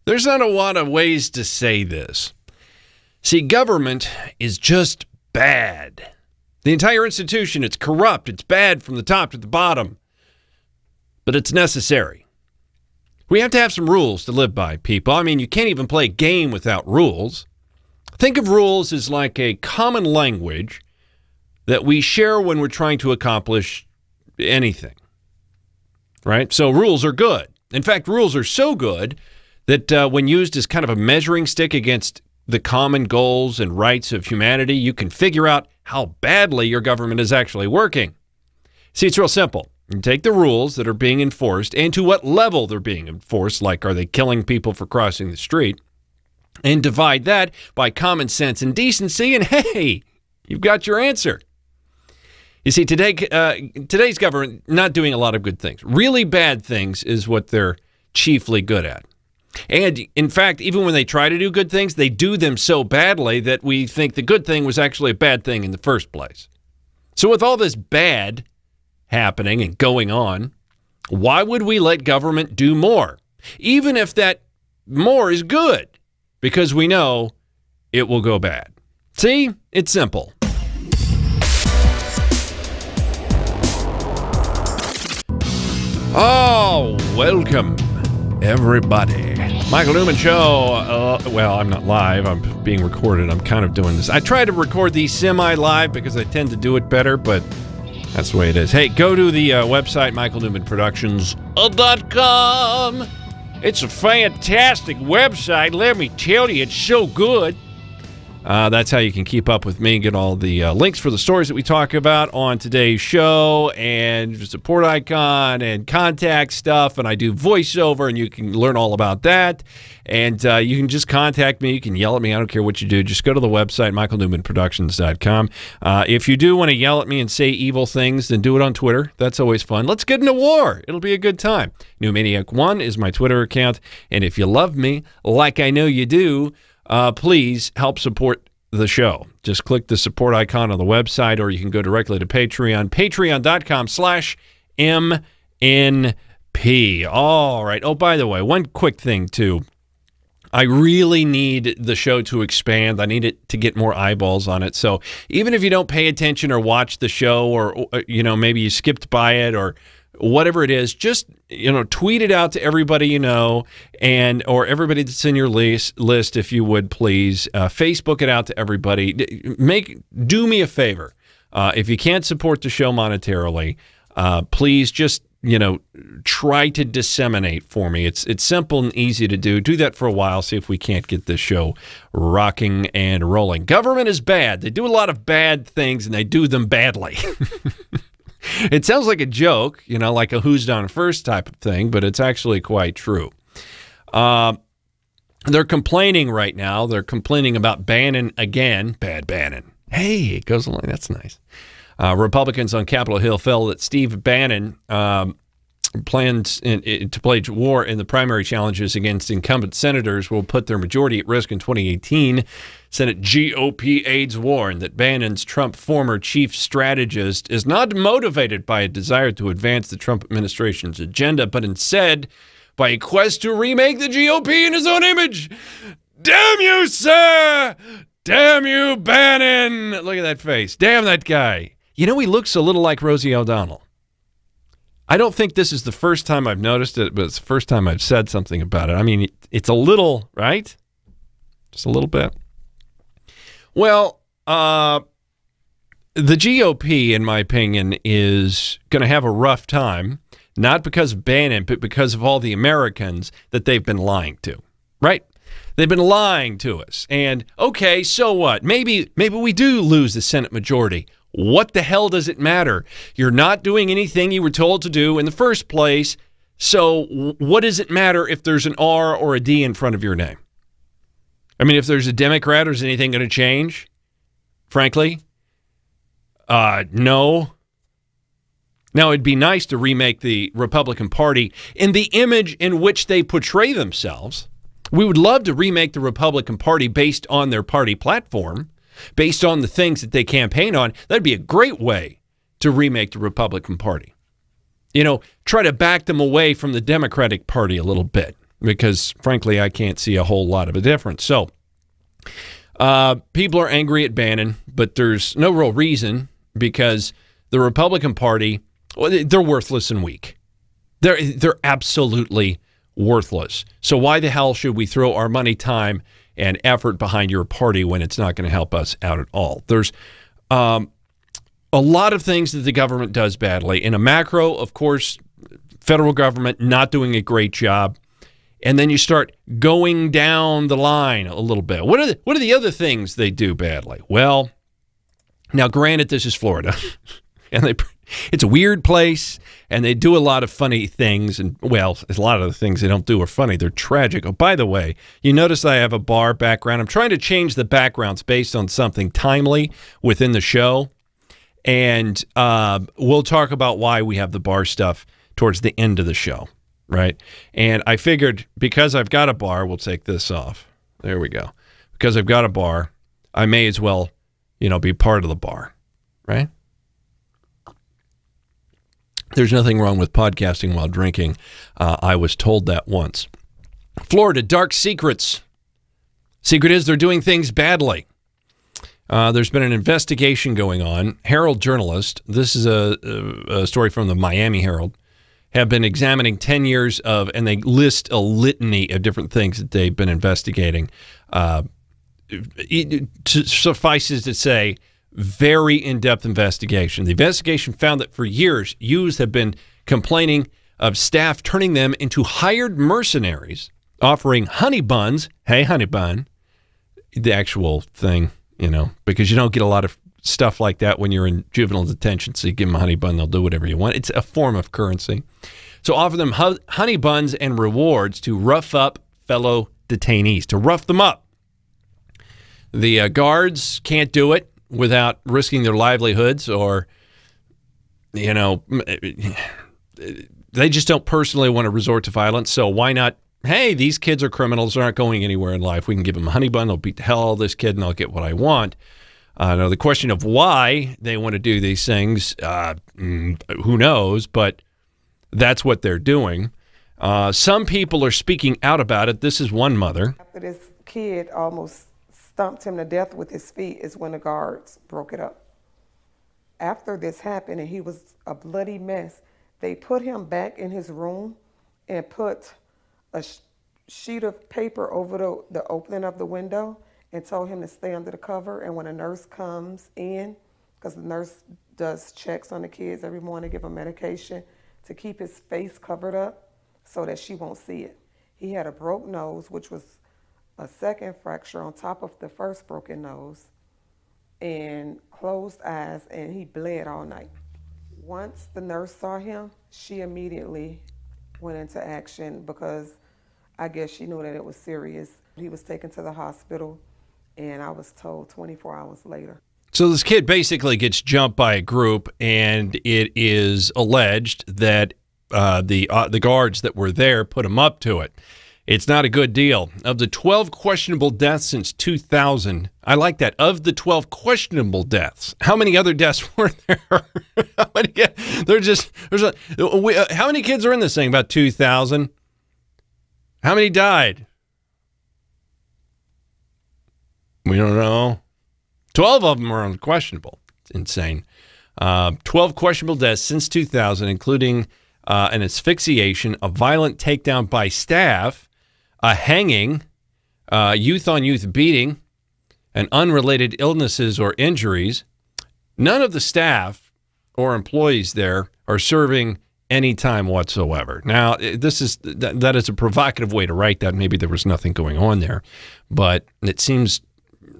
There's not a lot of ways to say this. See, government is just bad. The entire institution, it's corrupt. It's bad from the top to the bottom. But it's necessary. We have to have some rules to live by, people. I mean, you can't even play a game without rules. Think of rules as like a common language that we share when we're trying to accomplish anything. Right? So rules are good. In fact, rules are so good that when used as kind of a measuring stick against the common goals and rights of humanity, you can figure out how badly your government is actually working. See, it's real simple. You take the rules that are being enforced and to what level they're being enforced, like are they killing people for crossing the street, and divide that by common sense and decency, and hey, you've got your answer. You see, today's government not doing a lot of good things. Really bad things is what they're chiefly good at. And, in fact, even when they try to do good things, they do them so badly that we think the good thing was actually a bad thing in the first place. So with all this bad happening and going on, why would we let government do more? Even if that more is good, because we know it will go bad. See? It's simple. Oh, welcome, everybody. Michael Newman Show. Well, I'm not live. I'm being recorded. I'm kind of doing this. I try to record these semi-live because I tend to do it better, but that's the way it is. Hey, go to the website, michaelnewmanproductions.com. It's a fantastic website. Let me tell you, it's so good. That's how you can keep up with me and get all the links for the stories that we talk about on today's show and support icon and contact stuff. And I do voiceover, and you can learn all about that. And you can just contact me. You can yell at me. I don't care what you do. Just go to the website, michaelnewmanproductions.com. If you do want to yell at me and say evil things, then do it on Twitter. That's always fun. Let's get into war. It'll be a good time. Newmaniac1 is my Twitter account. And if you love me, like I know you do, please help support the show. Just click the support icon on the website, or you can go directly to Patreon, patreon.com/MNP. All right. Oh, by the way, one quick thing, too. I really need the show to expand. I need it to get more eyeballs on it. So even if you don't pay attention or watch the show, or maybe you skipped by it or whatever it is, just tweet it out to everybody you know, or everybody that's in your list, if you would, please. Facebook it out to everybody. Do me a favor. If you can't support the show monetarily, please just try to disseminate for me. It's simple and easy to do. Do that for a while. See if we can't get this show rocking and rolling. Government is bad. They do a lot of bad things, and they do them badly. It sounds like a joke, like a who's done first type of thing, but it's actually quite true. They're complaining right now. They're complaining about Bannon again. Bad Bannon. Hey, it goes along. That's nice. Republicans on Capitol Hill felt that Steve Bannon plans to wage war in the primary challenges against incumbent senators will put their majority at risk in 2018. Senate GOP aides warned that Bannon's Trump former chief strategist is not motivated by a desire to advance the Trump administration's agenda, but instead by a quest to remake the GOP in his own image. Damn you, sir! Damn you, Bannon! Look at that face. Damn that guy. He looks a little like Rosie O'Donnell. I don't think this is the first time I've noticed it, but it's the first time I've said something about it. I mean, it's a little, right? Just a little bit. Well, the GOP, in my opinion, is going to have a rough time, not because of Bannon, but because of all the Americans that they've been lying to, right? They've been lying to us. And, okay, so what? Maybe we do lose the Senate majority. What the hell does it matter? You're not doing anything you were told to do in the first place, so what does it matter if there's an R or a D in front of your name? I mean, if there's a Democrat, is anything going to change? Frankly, no. Now, it'd be nice to remake the Republican Party in the image in which they portray themselves. We would love to remake the Republican Party based on their party platform, based on the things that they campaign on. That'd be a great way to remake the Republican Party. Try to back them away from the Democratic Party a little bit. because, frankly, I can't see a whole lot of a difference. So people are angry at Bannon, but there's no real reason because the Republican Party, well, they're worthless and weak. They're absolutely worthless. So why the hell should we throw our money, time, and effort behind your party when it's not going to help us out at all? There's a lot of things that the government does badly. In a macro, of course, federal government not doing a great job. And then you start going down the line a little bit. What are the other things they do badly? Well, now granted, this is Florida, and it's a weird place, and they do a lot of funny things. And, well, a lot of the things they don't do are funny. They're tragic. Oh, by the way, you notice I have a bar background. I'm trying to change the backgrounds based on something timely within the show. And we'll talk about why we have the bar stuff towards the end of the show, right? And I figured because I've got a bar, we'll take this off. There we go. Because I've got a bar, I may as well, be part of the bar, right? There's nothing wrong with podcasting while drinking. I was told that once. Florida, dark secrets. Secret is they're doing things badly. There's been an investigation going on. Herald journalists, this is a story from the Miami Herald, have been examining 10 years of, and they list a litany of different things that they've been investigating. Suffices to say, very in-depth investigation. The investigation found that for years, youths have been complaining of staff turning them into hired mercenaries, offering honey buns. Hey, honey bun, the actual thing, because you don't get a lot of stuff like that when you're in juvenile detention. So you give them a honey bun, they'll do whatever you want. It's a form of currency. So offer them honey buns and rewards to rough up fellow detainees, to rough them up. The guards can't do it without risking their livelihoods, or, they just don't personally want to resort to violence. So why not? Hey, these kids are criminals. They're not going anywhere in life. We can give them a honey bun. They'll beat the hell out of this kid, and I'll get what I want. Now, the question of why they want to do these things, who knows? But that's what they're doing. Some people are speaking out about it. This is one mother. After this kid almost stomped him to death with his feet is when the guards broke it up. After this happened and he was a bloody mess, they put him back in his room and put a sheet of paper over the opening of the window and told him to stay under the cover. And when a nurse comes in, because the nurse does checks on the kids every morning, give them medication, to keep his face covered up so that she won't see it. He had a broke nose, which was a second fracture on top of the first broken nose, and closed eyes, and he bled all night. Once the nurse saw him, she immediately went into action because I guess she knew that it was serious. He was taken to the hospital, and I was told 24 hours later. So this kid basically gets jumped by a group, and it is alleged that the guards that were there put him up to it. It's not a good deal. Of the 12 questionable deaths since 2000, I like that. Of the 12 questionable deaths, how many other deaths were there? How many kids are in this thing? About 2,000. How many died? We don't know. 12 of them are unquestionable. It's insane. 12 questionable deaths since 2000, including an asphyxiation, a violent takedown by staff, a hanging, youth-on-youth beating, and unrelated illnesses or injuries. None of the staff or employees there are serving any time whatsoever. Now, that is a provocative way to write that. Maybe there was nothing going on there, but it seems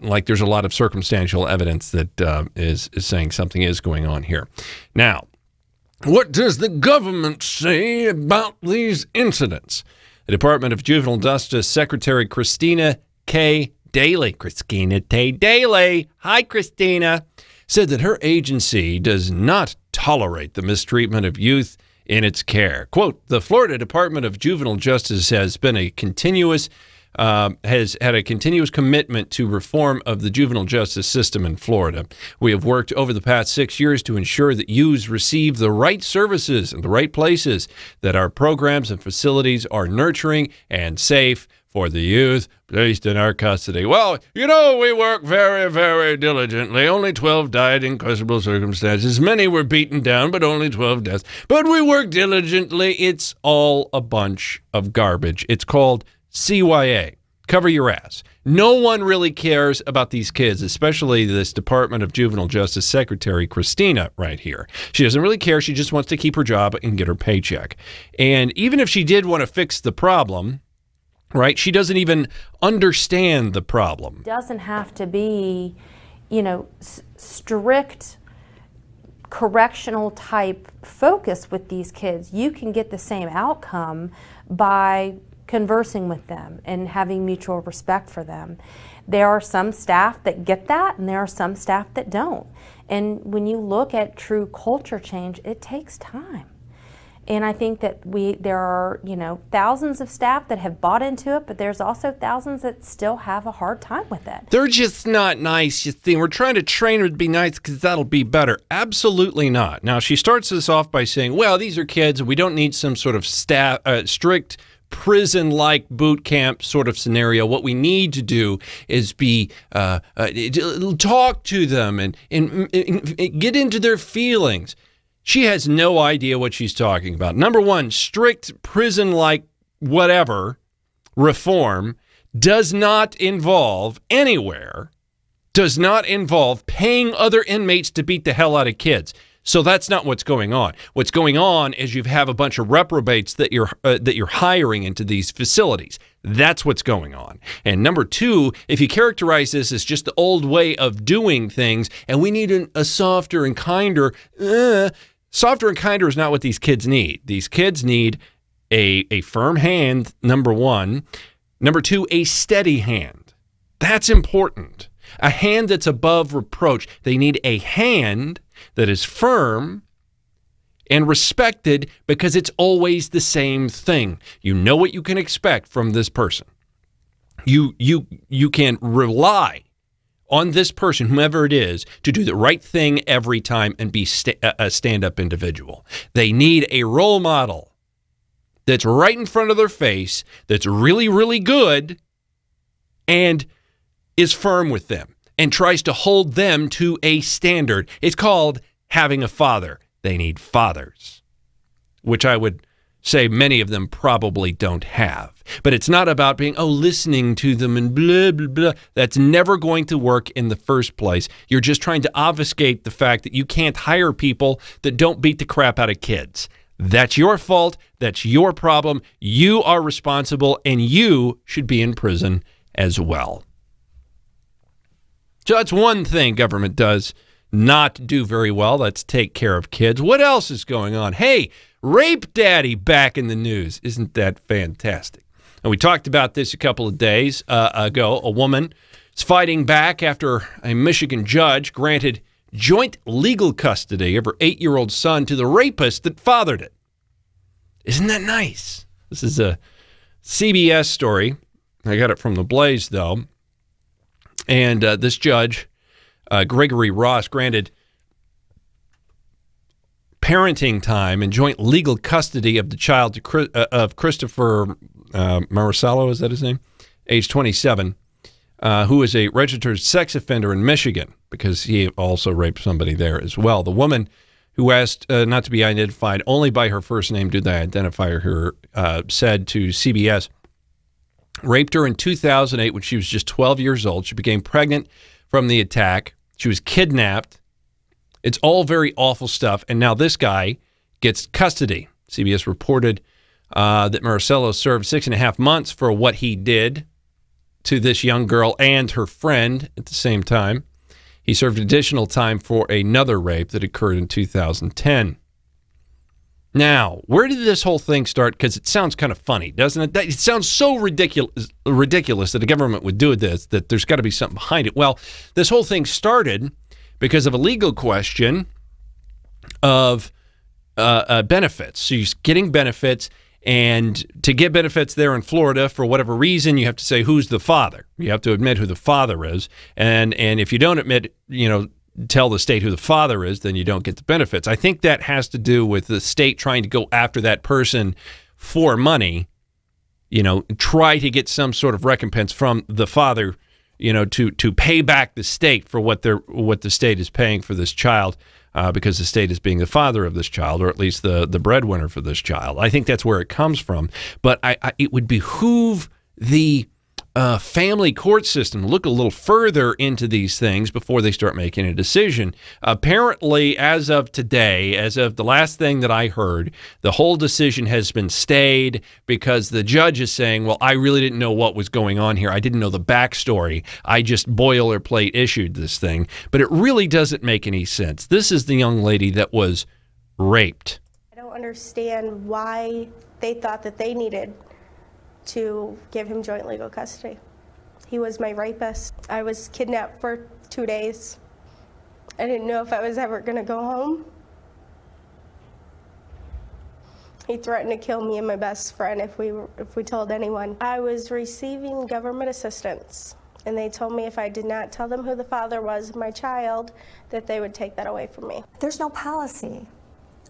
like there's a lot of circumstantial evidence that is saying something is going on here. Now, what does the government say about these incidents? The Department of Juvenile Justice Secretary Christina K. Daly, hi Christina, said that her agency does not tolerate the mistreatment of youth in its care. Quote, the Florida Department of Juvenile Justice has been a continuous has had a continuous commitment to reform of the juvenile justice system in Florida. We have worked over the past 6 years to ensure that youths receive the right services in the right places, that our programs and facilities are nurturing and safe for the youth placed in our custody. Well, we work very, very diligently. Only 12 died in questionable circumstances. Many were beaten down, but only 12 deaths. But we work diligently. It's all a bunch of garbage. It's called CYA. Cover your ass. No one really cares about these kids, especially this Department of Juvenile Justice Secretary, Christina, right here. She doesn't really care. She just wants to keep her job and get her paycheck. And even if she did want to fix the problem, right, she doesn't even understand the problem. It doesn't have to be, strict correctional type focus with these kids. You can get the same outcome by conversing with them and having mutual respect for them. There are some staff that get that, and there are some staff that don't. And when you look at true culture change, it takes time. And I think that there are, thousands of staff that have bought into it, but there's also thousands that still have a hard time with it. They're just not nice, you think. We're trying to train her to be nice because that'll be better. Absolutely not. Now, she starts this off by saying, well, these are kids. We don't need some sort of strict prison-like boot camp sort of scenario. What we need to do is talk to them and get into their feelings. She has no idea what she's talking about. Number one, strict prison-like whatever reform does not involve paying other inmates to beat the hell out of kids. So that's not what's going on. What's going on is you have a bunch of reprobates that you're hiring into these facilities. That's what's going on. And number two, if you characterize this as just the old way of doing things, and we need a softer and kinder, softer and kinder is not what these kids need. These kids need a firm hand, number one. Number two, a steady hand. That's important. A hand that's above reproach. They need a hand that is firm and respected because it's always the same thing. You know what you can expect from this person. You can rely on this person, whomever it is, to do the right thing every time and be a stand-up individual. They need a role model that's right in front of their face, that's really, really good, and is firm with them and tries to hold them to a standard. It's called having a father. They need fathers, which I would say many of them probably don't have. But it's not about being, listening to them and blah, blah, blah. That's never going to work in the first place. You're just trying to obfuscate the fact that you can't hire people that don't beat the crap out of kids. That's your fault. That's your problem. You are responsible, and you should be in prison as well. So that's one thing government does not do very well. That's take care of kids. What else is going on? Hey, Rape Daddy back in the news. Isn't that fantastic? And we talked about this a couple of days ago. A woman is fighting back after a Michigan judge granted joint legal custody of her 8-year-old son to the rapist that fathered it. Isn't that nice? This is a CBS story. I got it from The Blaze, though. And this judge, Gregory Ross, granted parenting time and joint legal custody of the child of Christopher Maricello, is that his name? Age 27, who is a registered sex offender in Michigan, because he also raped somebody there as well. The woman who asked not to be identified only by her first name, did they identify her, said to CBS, raped her in 2008 when she was just 12 years old. She became pregnant from the attack. She was kidnapped. It's all very awful stuff. And now this guy gets custody. CBS reported that Maricello served 6.5 months for what he did to this young girl and her friend at the same time. He served additional time for another rape that occurred in 2010. Now, where did this whole thing start? Because it sounds kind of funny, doesn't it? It sounds so ridiculous that the government would do this, that there's got to be something behind it. Well, this whole thing started because of a legal question of benefits. So she's getting benefits, And to get benefits there in Florida, for whatever reason, you have to say who's the father. You have to admit who the father is. And if you don't admit, tell the state who the father is, then you don't get the benefits. I think that has to do with the state trying to go after that person for money, try to get some sort of recompense from the father, to pay back the state for what the state is paying for this child. Because the state is being the father of this child, or at least the breadwinner for this child. I think that's where it comes from. But it would behoove the family court system to look a little further into these things before they start making a decision. Apparently, as of today, as of the last thing that I heard, the whole decision has been stayed because the judge is saying, well, I really didn't know what was going on here. I didn't know the backstory. I just boilerplate issued this thing. But it really doesn't make any sense. This is the young lady that was raped. I don't understand why they thought that they needed to give him joint legal custody. He was my rapist. I was kidnapped for 2 days. I didn't know if I was ever going to go home. He threatened to kill me and my best friend if we told anyone. I was receiving government assistance, and they told me if I did not tell them who the father was of my child, that they would take that away from me. There's no policy.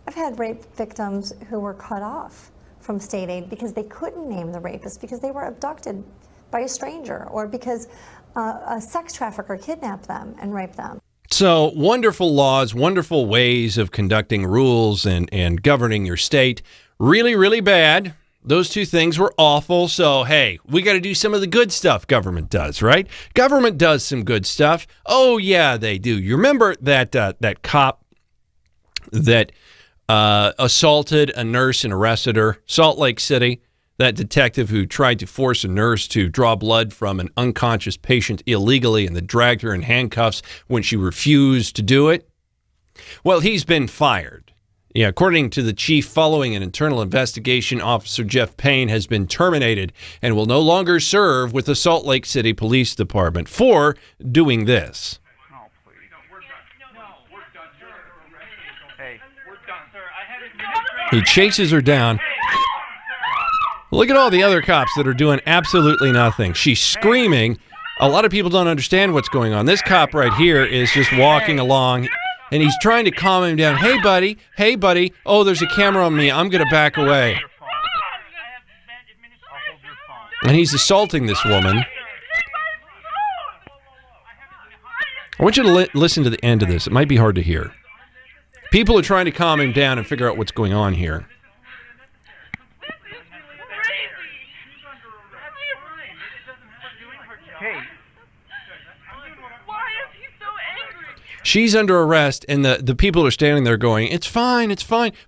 I've had rape victims who were cut off from state aid because they couldn't name the rapist because they were abducted by a stranger, or because a sex trafficker kidnapped them and raped them. So wonderful laws, wonderful ways of conducting rules and governing your state. Really, really bad. Those two things were awful. So, hey, we got to do some of the good stuff government does, right? Government does some good stuff. Oh, yeah, they do. You remember that cop that assaulted a nurse and arrested her, Salt Lake City, that detective who tried to force a nurse to draw blood from an unconscious patient illegally and then dragged her in handcuffs when she refused to do it? Well, he's been fired. Yeah, according to the chief, following an internal investigation, Officer Jeff Payne has been terminated and will no longer serve with the Salt Lake City Police Department for doing this. He chases her down. Look at all the other cops that are doing absolutely nothing. She's screaming. A lot of people don't understand what's going on. This cop right here is just walking along, and he's trying to calm him down. Hey, buddy. Hey, buddy. Oh, there's a camera on me. I'm going to back away. And he's assaulting this woman. I want you to listen to the end of this. It might be hard to hear. People are trying to calm him down and figure out what's going on here. She's under arrest, and the people are standing there going, it's fine,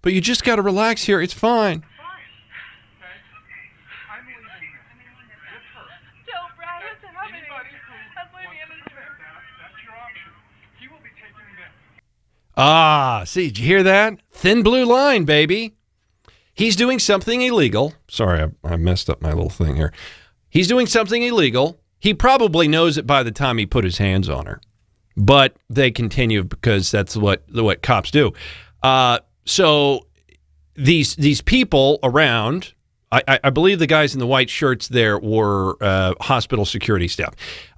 but you just got to relax here, it's fine. Ah, see, did you hear that? Thin blue line, baby. He's doing something illegal. Sorry, I messed up my little thing here. He's doing something illegal. He probably knows it by the time he put his hands on her. But they continue because that's what cops do. So these people around, I believe the guys in the white shirts there were hospital security staff,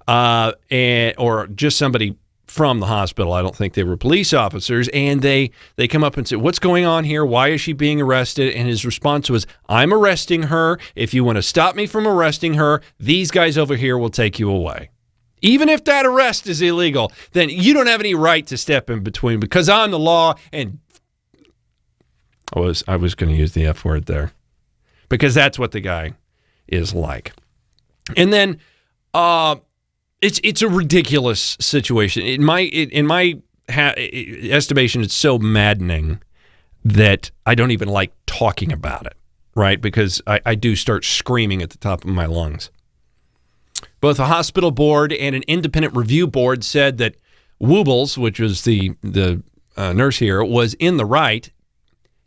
or just somebody from the hospital. I don't think they were police officers. And they come up and say, what's going on here? Why is she being arrested? And his response was, I'm arresting her. If you want to stop me from arresting her, these guys over here will take you away. Even if that arrest is illegal, then you don't have any right to step in between because I'm the law. And I was going to use the F word there because that's what the guy is like. And then it's a ridiculous situation. In my estimation, it's so maddening that I don't even like talking about it, right? Because I do start screaming at the top of my lungs. Both a hospital board and an independent review board said that Woobles, which was the nurse here, was in the right,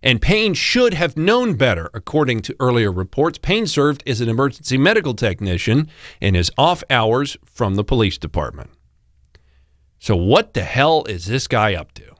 and Payne should have known better, according to earlier reports. Payne served as an emergency medical technician in his off hours from the police department. So what the hell is this guy up to?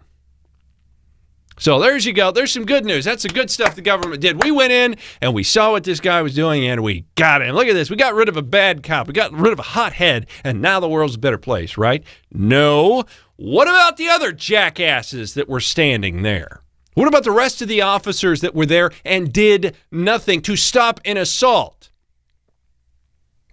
So there's you go. There's some good news. That's the good stuff the government did. We went in and we saw what this guy was doing and we got him. Look at this. We got rid of a bad cop. We got rid of a hothead and now the world's a better place, right? No. What about the other jackasses that were standing there? What about the rest of the officers that were there and did nothing to stop an assault?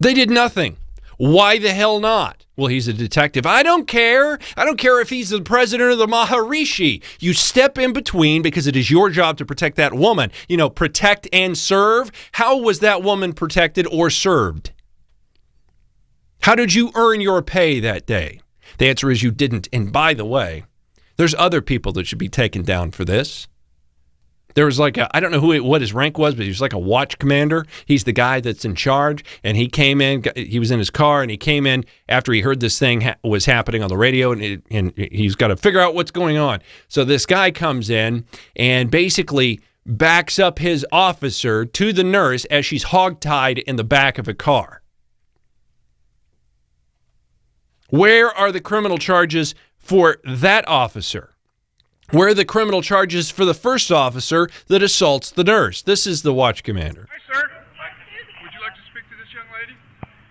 They did nothing. Why the hell not? Well, he's a detective. I don't care. I don't care if he's the president of the Maharishi. You step in between because it is your job to protect that woman. You know, protect and serve. How was that woman protected or served? How did you earn your pay that day? The answer is you didn't. And by the way, there's other people that should be taken down for this. There was like I don't know what his rank was, but he was like a watch commander. He's the guy that's in charge, and he came in. He was in his car, and he came in after he heard this thing was happening on the radio, and he's got to figure out what's going on. So this guy comes in and basically backs up his officer to the nurse as she's hogtied in the back of a car. Where are the criminal charges for that officer? Where are the criminal charges for the first officer that assaults the nurse? This is the watch commander. Hi, sir. Would you like to speak to this young lady?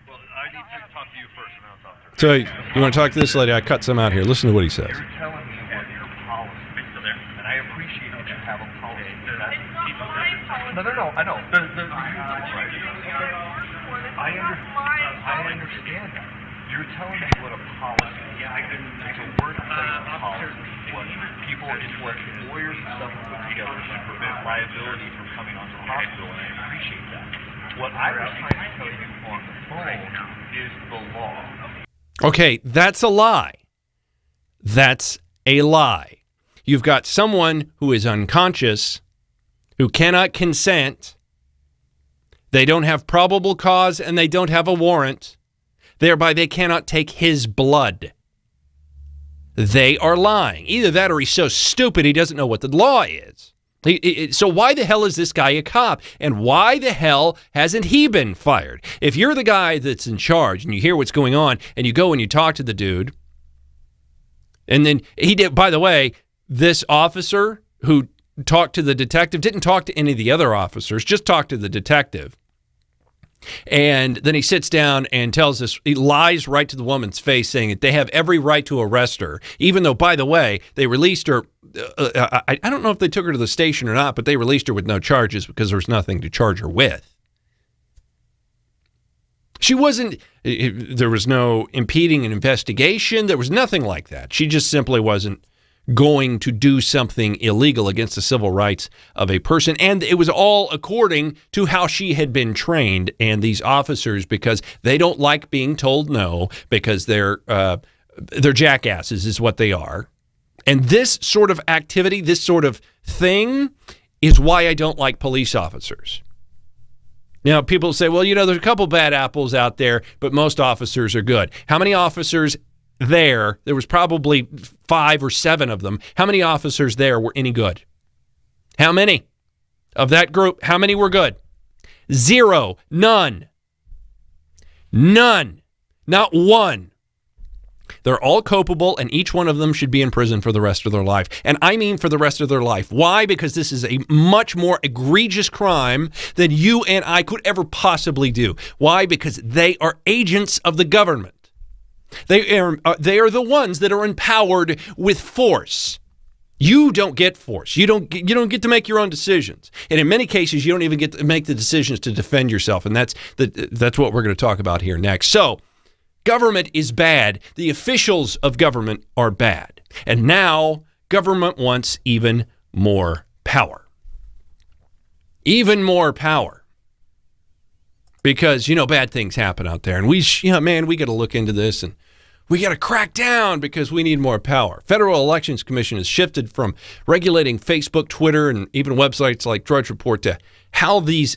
Well, I need to talk to you first, and I'll talk to her. So you want to talk to this lady? I cut some out here. Listen to what he says. You're telling me what your policy is, and I appreciate that you have a policy. No, I know. I understand that. You're telling me what a policy is. It's a workplace policy. What lawyers and stuff put together to prevent liability from coming onto the hospital, and I appreciate that. What I was trying to tell you on the phone is the law. Okay, that's a lie. That's a lie. You've got someone who is unconscious, who cannot consent. They don't have probable cause, and they don't have a warrant. Thereby, they cannot take his blood. They are lying. Either that or he's so stupid he doesn't know what the law is. So why the hell is this guy a cop? And why the hell hasn't he been fired? If you're the guy that's in charge and you hear what's going on and you go and you talk to the dude, and then he did, by the way, this officer who talked to the detective didn't talk to any of the other officers, just talked to the detective. And then he sits down and tells us, he lies right to the woman's face saying that they have every right to arrest her, even though, by the way, they released her. I don't know if they took her to the station or not, but they released her with no charges because there was nothing to charge her with. She wasn't, there was no impeding an investigation. There was nothing like that. She just simply wasn't going to do something illegal against the civil rights of a person. And it was all according to how she had been trained. And these officers, because they don't like being told no, because they're jackasses is what they are. And this sort of activity, this sort of thing is why I don't like police officers. Now, people say, well, there's a couple bad apples out there, but most officers are good. How many officers there was probably 5 or 7 of them. How many officers there were any good? How many of that group? How many were good? 0. None. Not one. They're all culpable, and each one of them should be in prison for the rest of their life. And I mean for the rest of their life. Why? Because this is a much more egregious crime than you and I could ever possibly do. Why? Because they are agents of the government. They are the ones that are empowered with force. You don't get force. You don't get to make your own decisions. And in many cases, you don't even get to make the decisions to defend yourself. And that's what we're going to talk about here next. So, government is bad. The officials of government are bad. And now, government wants even more power. Even more power. Because, bad things happen out there. And we got to look into this and we got to crack down because we need more power. Federal Elections Commission has shifted from regulating Facebook, Twitter, and even websites like Drudge Report to how the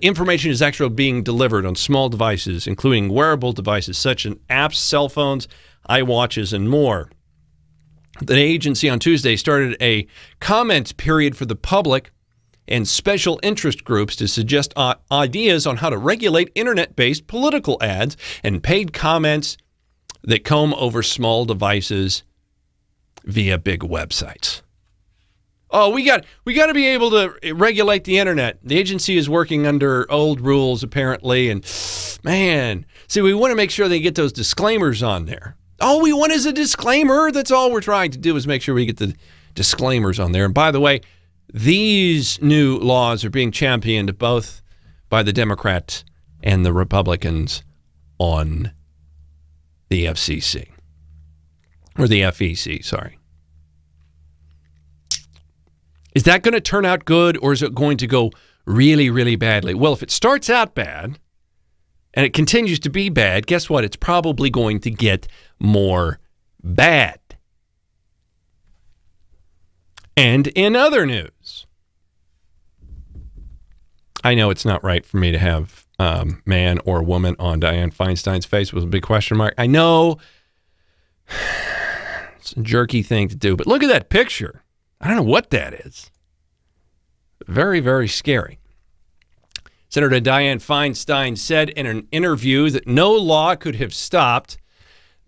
information is actually being delivered on small devices, including wearable devices such as apps, cell phones, iWatches, and more. The agency on Tuesday started a comment period for the public and special interest groups to suggest ideas on how to regulate internet-based political ads and paid comments that comb over small devices via big websites. Oh, we got to be able to regulate the internet. The agency is working under old rules, apparently. And, man, see, we want to make sure they get those disclaimers on there. All we want is a disclaimer. That's all we're trying to do is make sure we get the disclaimers on there. And by the way, these new laws are being championed both by the Democrats and the Republicans on the FCC. Or the FEC, sorry. Is that going to turn out good, or is it going to go really, really badly? Well, if it starts out bad and it continues to be bad, guess what? It's probably going to get more bad. And in other news, I know it's not right for me to have man or woman on Dianne Feinstein's face with a big question mark. I know it's a jerky thing to do, but look at that picture. I don't know what that is. Very, very scary. Senator Dianne Feinstein said in an interview that no law could have stopped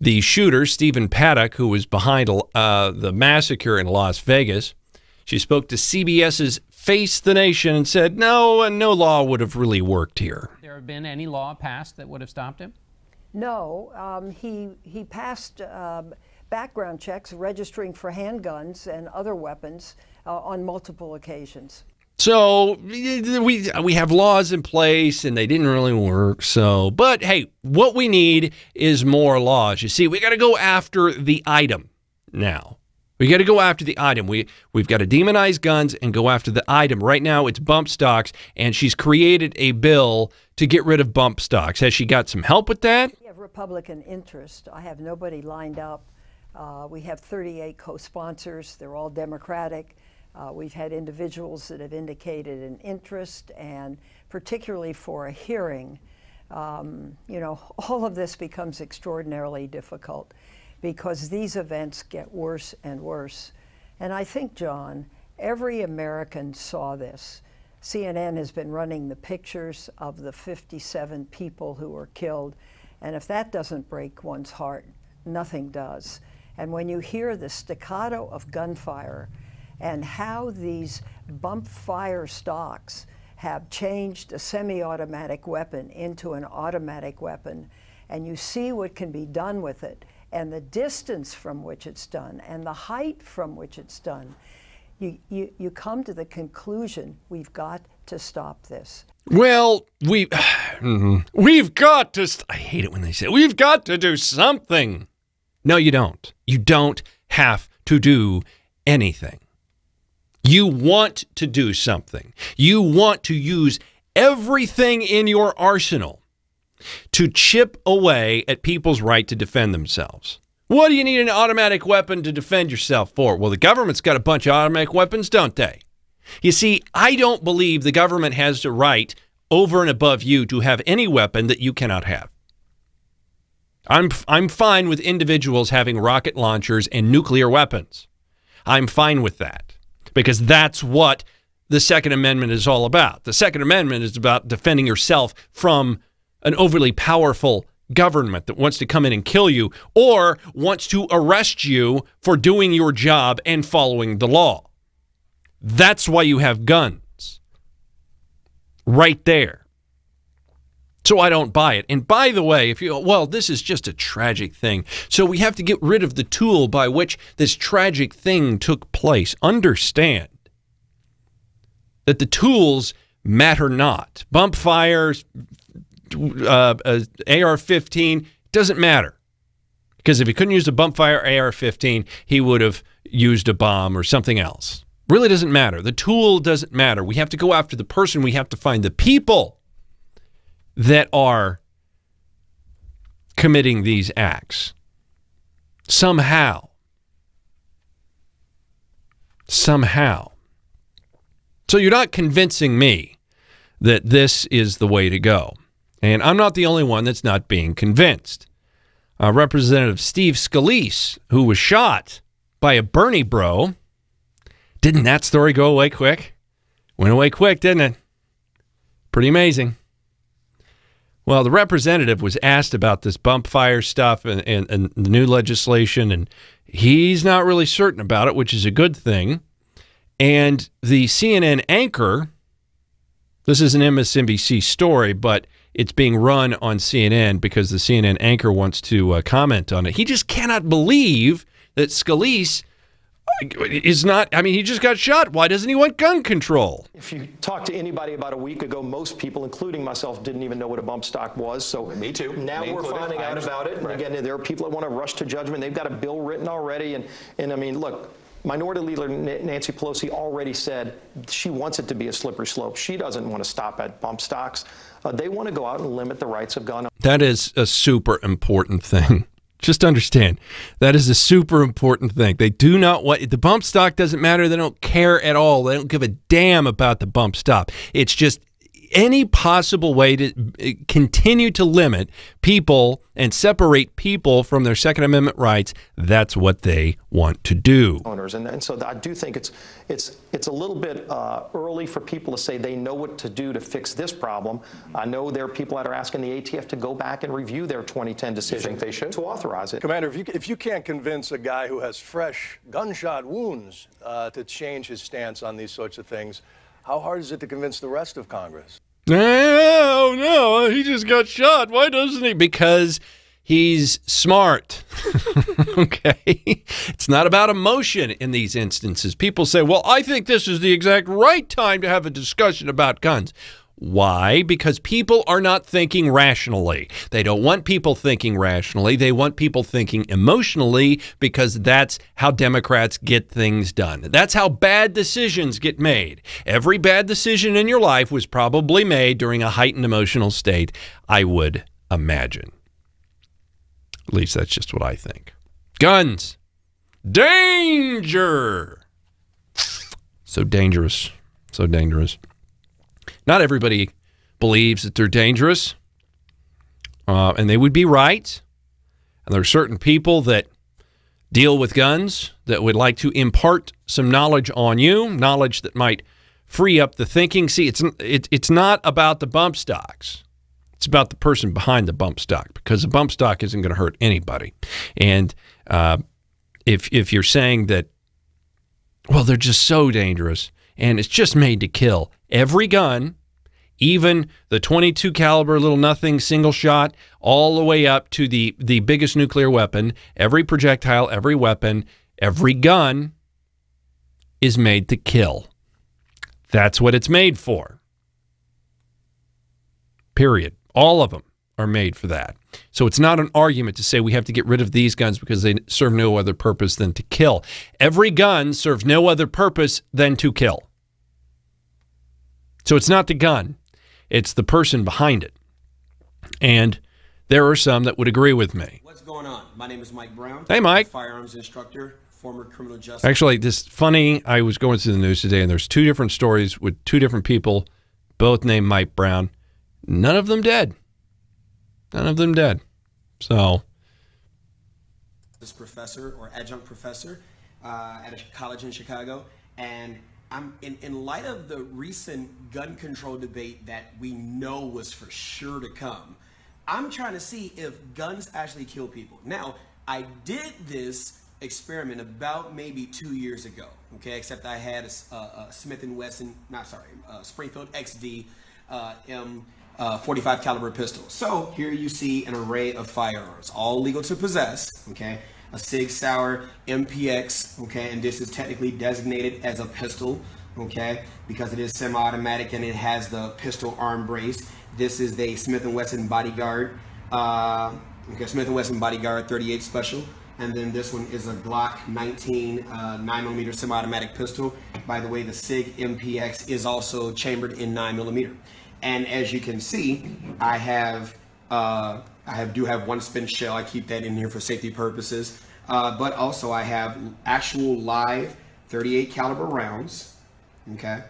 the shooter, Stephen Paddock, who was behind the massacre in Las Vegas. She spoke to CBS's Face the Nation and said, no law would have really worked here. There have been any law passed that would have stopped him? No. He passed background checks registering for handguns and other weapons on multiple occasions. So we have laws in place and they didn't really work. But hey, what we need is more laws. You see, we got to go after the item now. We got to go after the item. We've got to demonize guns and go after the item. Right now, it's bump stocks, and she's created a bill to get rid of bump stocks. Has she got some help with that? We have Republican interest. I have nobody lined up. We have 38 co-sponsors. They're all Democratic. We've had individuals that have indicated an interest, and particularly for a hearing, all of this becomes extraordinarily difficult because these events get worse and worse. And I think, John, every American saw this. CNN has been running the pictures of the 57 people who were killed, and if that doesn't break one's heart, nothing does. And when you hear the staccato of gunfire and how these bump fire stocks have changed a semi-automatic weapon into an automatic weapon, and you see what can be done with it, and the distance from which it's done, and the height from which it's done, you come to the conclusion we've got to stop this. Well, we've got to, I hate it when they say, we've got to do something. No, you don't. You don't have to do anything. You want to do something. You want to use everything in your arsenal to chip away at people's right to defend themselves. What do you need an automatic weapon to defend yourself for? Well, the government's got a bunch of automatic weapons, don't they? You see, I don't believe the government has the right over and above you to have any weapon that you cannot have. I'm fine with individuals having rocket launchers and nuclear weapons. I'm fine with that because that's what the Second Amendment is all about. The Second Amendment is about defending yourself from an overly powerful government that wants to come in and kill you or wants to arrest you for doing your job and following the law. That's why you have guns. Right there. So I don't buy it. And by the way, this is just a tragic thing. So we have to get rid of the tool by which this tragic thing took place. Understand that the tools matter not. Bump fires, AR-15, doesn't matter. Because if he couldn't use a bump fire AR-15, he would have used a bomb or something else. Really doesn't matter. The tool doesn't matter. We have to go after the person. We have to find the people that are committing these acts. Somehow. So you're not convincing me that this is the way to go. And I'm not the only one that's not being convinced. Representative Steve Scalise, who was shot by a Bernie bro, didn't that story go away quick? Went away quick, didn't it? Pretty amazing. Well, the representative was asked about this bump fire stuff and the new legislation, and he's not really certain about it, which is a good thing. And the CNN anchor, this is an MSNBC story, but it's being run on CNN because the CNN anchor wants to comment on it. He just cannot believe that Scalise is not, I mean, he just got shot. Why doesn't he want gun control? If you talk to anybody about a week ago, most people, including myself, didn't even know what a bump stock was. So me too. Now we're finding out about it. And again, there are people that want to rush to judgment. They've got a bill written already. And I mean, look, Minority Leader Nancy Pelosi already said she wants it to be a slippery slope. She doesn't want to stop at bump stocks. They want to go out and limit the rights of gun owners. That is a super important thing. Just understand, that is a super important thing. They do not want, the bump stock doesn't matter. They don't care at all. They don't give a damn about the bump stop. It's just any possible way to continue to limit people and separate people from their Second Amendment rights. That's what they want to do. Owners, and so I do think it's a little bit early for people to say they know what to do to fix this problem. I know there are people that are asking the ATF to go back and review their 2010 decision. You think they should? To authorize it. Commander, if you can't convince a guy who has fresh gunshot wounds to change his stance on these sorts of things, how hard is it to convince the rest of Congress? No, he just got shot. Why doesn't he? Because he's smart. Okay? It's not about emotion in these instances. People say, well, I think this is the exact right time to have a discussion about guns. Why? Because people are not thinking rationally. They don't want people thinking rationally. They want people thinking emotionally, because that's how Democrats get things done. That's how bad decisions get made. Every bad decision in your life was probably made during a heightened emotional state, I would imagine. At least that's just what I think. Guns. Danger. So dangerous. So dangerous. Not everybody believes that they're dangerous, and they would be right. And there are certain people that deal with guns that would like to impart some knowledge on you, knowledge that might free up the thinking. See, it's not about the bump stocks. It's about the person behind the bump stock, because the bump stock isn't going to hurt anybody. And if you're saying that, well, they're just so dangerous and it's just made to kill, every gun, even the 22 caliber little nothing single shot, all the way up to the biggest nuclear weapon, every projectile, every weapon, every gun is made to kill. That's what it's made for. Period. All of them are made for that. So it's not an argument to say we have to get rid of these guns because they serve no other purpose than to kill. Every gun serves no other purpose than to kill. So it's not the gun. It's the person behind it. And there are some that would agree with me. What's going on? My name is Mike Brown. Hey, Mike. Firearms instructor, former criminal justice. Actually, this funny, I was going through the news today, and there's two different stories with two different people, both named Mike Brown. None of them dead. None of them dead. So. This professor or adjunct professor at a college in Chicago. And I'm in light of the recent gun control debate that we know was for sure to come, I'm trying to see if guns actually kill people. Now, I did this experiment about maybe 2 years ago, okay, except I had a Smith & Wesson, Springfield XD M45 caliber pistol. So here you see an array of firearms, all legal to possess, okay, a Sig Sauer MPX, okay, and this is technically designated as a pistol, okay, because it is semi-automatic and it has the pistol arm brace. This is the Smith & Wesson Bodyguard, Smith & Wesson Bodyguard 38 Special. And then this one is a Glock 19 9mm semi-automatic pistol. By the way, the Sig MPX is also chambered in 9mm. And as you can see, I do have one spent shell. I keep that in here for safety purposes. But also I have actual live 38 caliber rounds. Okay,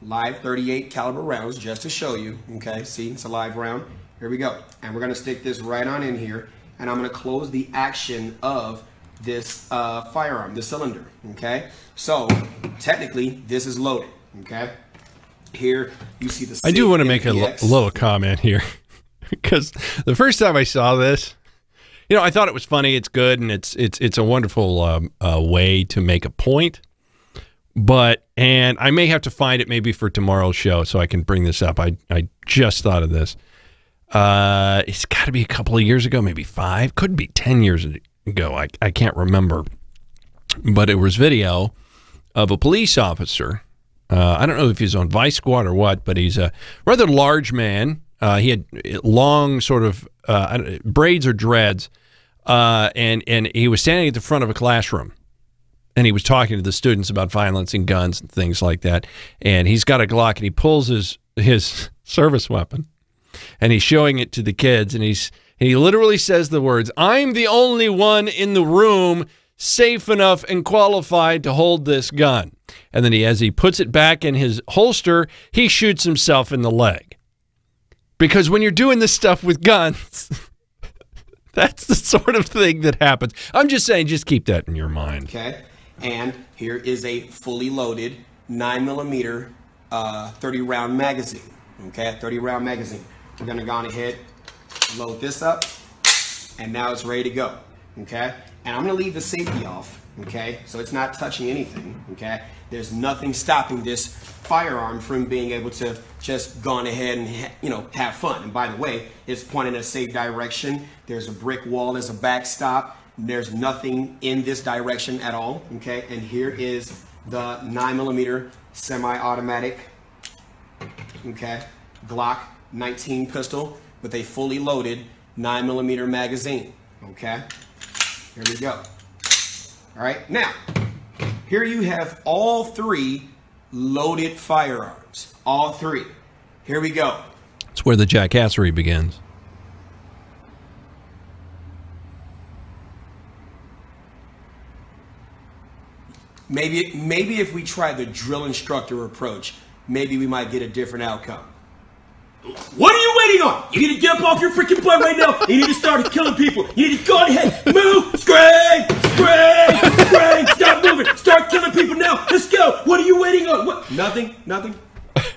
live 38 caliber rounds just to show you. Okay, see, it's a live round. Here we go. And we're gonna stick this right on in here. And I'm going to close the action of this firearm, the cylinder, okay? So, technically, this is loaded, okay? Here, you see the I do want to make a little comment here, because the first time I saw this, you know, I thought it was funny, it's good, and it's a wonderful way to make a point. And I may have to find it maybe for tomorrow's show so I can bring this up. I just thought of this. It's got to be a couple of years ago, maybe 5. Could be 10 years ago. I can't remember. But it was video of a police officer. I don't know if he's on Vice Squad or what, but he's a rather large man. He had long sort of braids or dreads, and he was standing at the front of a classroom. And he was talking to the students about violence and guns and things like that. And he's got a Glock, and he pulls his service weapon, and he's showing it to the kids. And he literally says the words, "I'm the only one in the room safe enough and qualified to hold this gun." And then as he puts it back in his holster, he shoots himself in the leg. Because when you're doing this stuff with guns, that's the sort of thing that happens. I'm just saying, just keep that in your mind. Okay. And here is a fully loaded 9mm 30-round magazine. Okay, 30-round magazine. We're going to go on ahead, load this up, and now it's ready to go. Okay, and I'm going to leave the safety off. Okay, so it's not touching anything. Okay, there's nothing stopping this firearm from being able to just go on ahead and have fun. And by the way, it's pointing in a safe direction. There's a brick wall as a backstop. There's nothing in this direction at all, okay? And here is the 9mm semi-automatic, okay, Glock 19 pistol with a fully loaded 9mm magazine, okay? Here we go. All right, now, here you have all 3 loaded firearms, all 3. Here we go. It's where the jackassery begins. Maybe if we try the drill instructor approach, maybe we might get a different outcome. What are you waiting on? You need to get up off your freaking butt right now. You need to start killing people. You need to go ahead, move, scream, stop moving, start killing people now. Let's go. What are you waiting on? What? Nothing.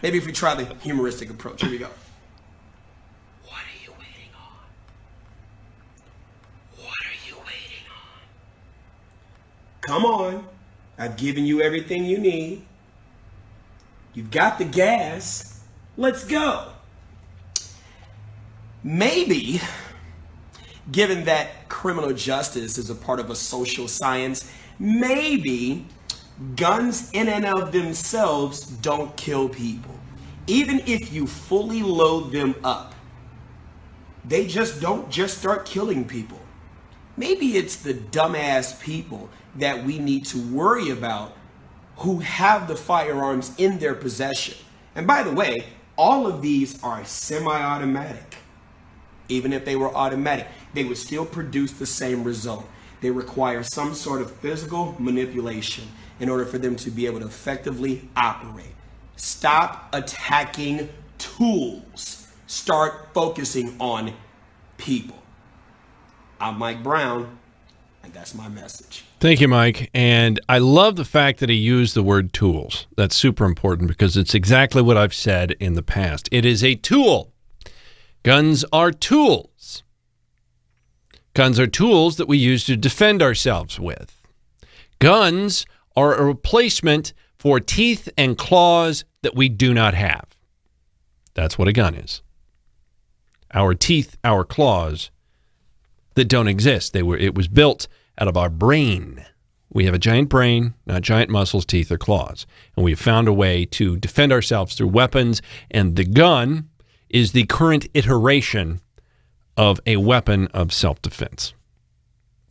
Maybe if we try the humoristic approach. Here we go. What are you waiting on? What are you waiting on? Come on. I've given you everything you need. You've got the gas. Let's go. Maybe, given that criminal justice is a part of a social science, maybe guns in and of themselves don't kill people. Even if you fully load them up, they just don't just start killing people. Maybe it's the dumbass people that we need to worry about who have the firearms in their possession. And by the way, all of these are semi-automatic. Even if they were automatic, they would still produce the same result. They require some sort of physical manipulation in order for them to be able to effectively operate. Stop attacking tools. Start focusing on people. I'm Mike Brown, and that's my message. Thank you, Mike. And I love the fact that he used the word tools. That's super important because it's exactly what I've said in the past. It is a tool. Guns are tools. Guns are tools that we use to defend ourselves with. Guns are a replacement for teeth and claws that we do not have. That's what a gun is. Our teeth, our claws that don't exist. It was built out of our brain. We have a giant brain, not giant muscles, teeth, or claws. And we've found a way to defend ourselves through weapons, and the gun is the current iteration of a weapon of self-defense.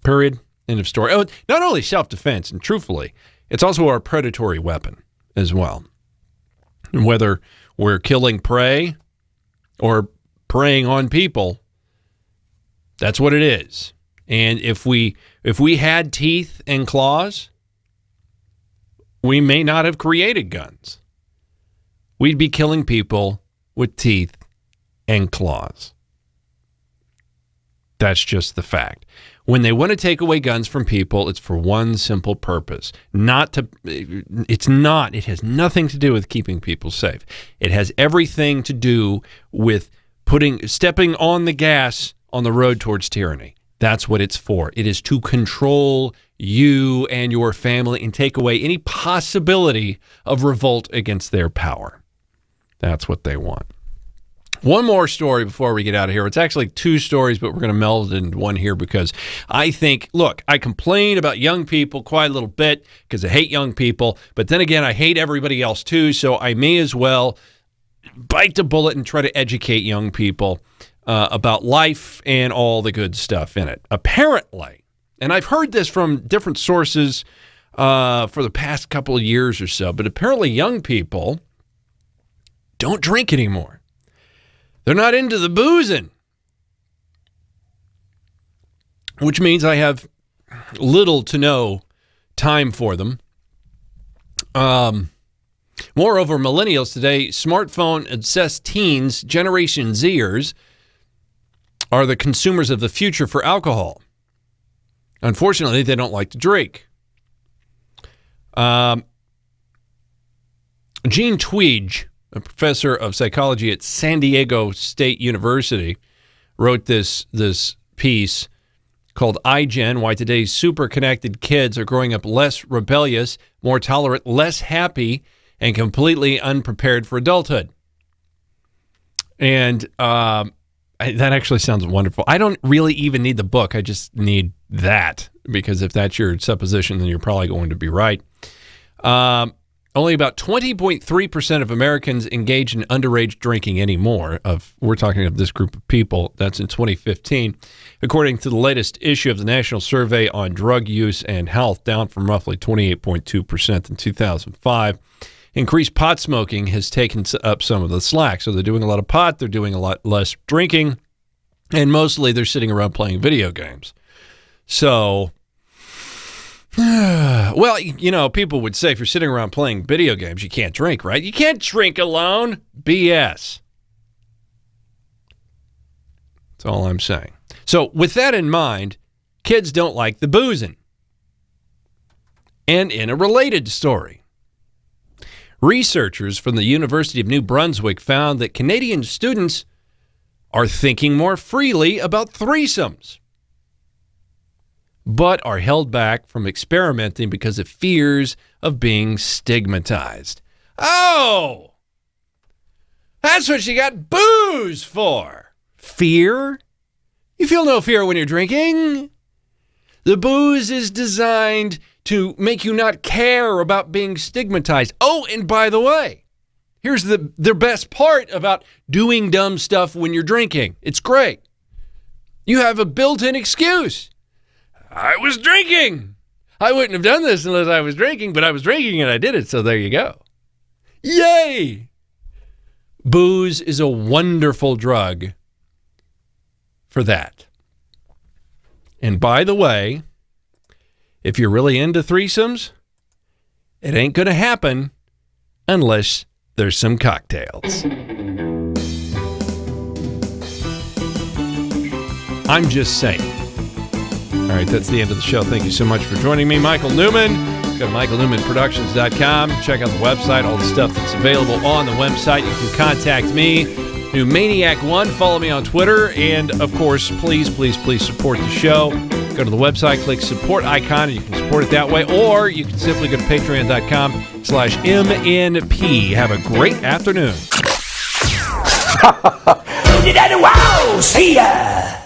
Period. End of story. Oh, not only self-defense, and truthfully, it's also our predatory weapon as well. And whether we're killing prey or preying on people, that's what it is. And if we had teeth and claws, we may not have created guns. We'd be killing people with teeth and claws. That's just the fact. When they want to take away guns from people, it's for one simple purpose. It has nothing to do with keeping people safe. It has everything to do with stepping on the gas on the road towards tyranny. That's what it's for. It is to control you and your family and take away any possibility of revolt against their power. That's what they want. One more story before we get out of here. It's actually two stories, but we're going to meld into one here because I think, look, I complain about young people quite a little bit because I hate young people, but then again, I hate everybody else too, so I may as well bite the bullet and try to educate young people about life and all the good stuff in it. Apparently, and I've heard this from different sources for the past couple of years or so, but apparently young people don't drink anymore. They're not into the boozing, which means I have little to no time for them. Moreover, millennials today, smartphone-obsessed teens, Generation Zers, are the consumers of the future for alcohol. Unfortunately, they don't like to drink. Gene Tweed, a professor of psychology at San Diego State University, wrote this piece called iGen, Why Today's Super Connected Kids Are Growing Up Less Rebellious, More Tolerant, Less Happy, and Completely Unprepared for Adulthood. And that actually sounds wonderful. I don't really even need the book. I just need that, because if that's your supposition, then you're probably going to be right. Only about 20.3% of Americans engage in underage drinking anymore. We're talking of this group of people. That's in 2015. According to the latest issue of the National Survey on Drug Use and Health, down from roughly 28.2% in 2005. Increased pot smoking has taken up some of the slack. So they're doing a lot of pot, they're doing a lot less drinking, and mostly they're sitting around playing video games. So... well, you know, people would say if you're sitting around playing video games, you can't drink, right? You can't drink alone. BS. That's all I'm saying. So with that in mind, kids don't like the boozing. And in a related story, researchers from the University of New Brunswick found that Canadian students are thinking more freely about threesomes, but are held back from experimenting because of fears of being stigmatized. Oh! That's what you got booze for. Fear? You feel no fear when you're drinking. The booze is designed to make you not care about being stigmatized. Oh, and by the way, here's the best part about doing dumb stuff when you're drinking. It's great. You have a built-in excuse. I was drinking. I wouldn't have done this unless I was drinking, but I was drinking and I did it, so there you go. Yay! Booze is a wonderful drug for that. And by the way, if you're really into threesomes, it ain't going to happen unless there's some cocktails. I'm just saying. All right, that's the end of the show. Thank you so much for joining me, Michael Newman. Go to michaelnewmanproductions.com. Check out the website, all the stuff that's available on the website. You can contact me, New Maniac1. Follow me on Twitter. And, of course, please support the show. Go to the website, click support icon, and you can support it that way. Or you can simply go to patreon.com/MNP. Have a great afternoon. Wow, see ya!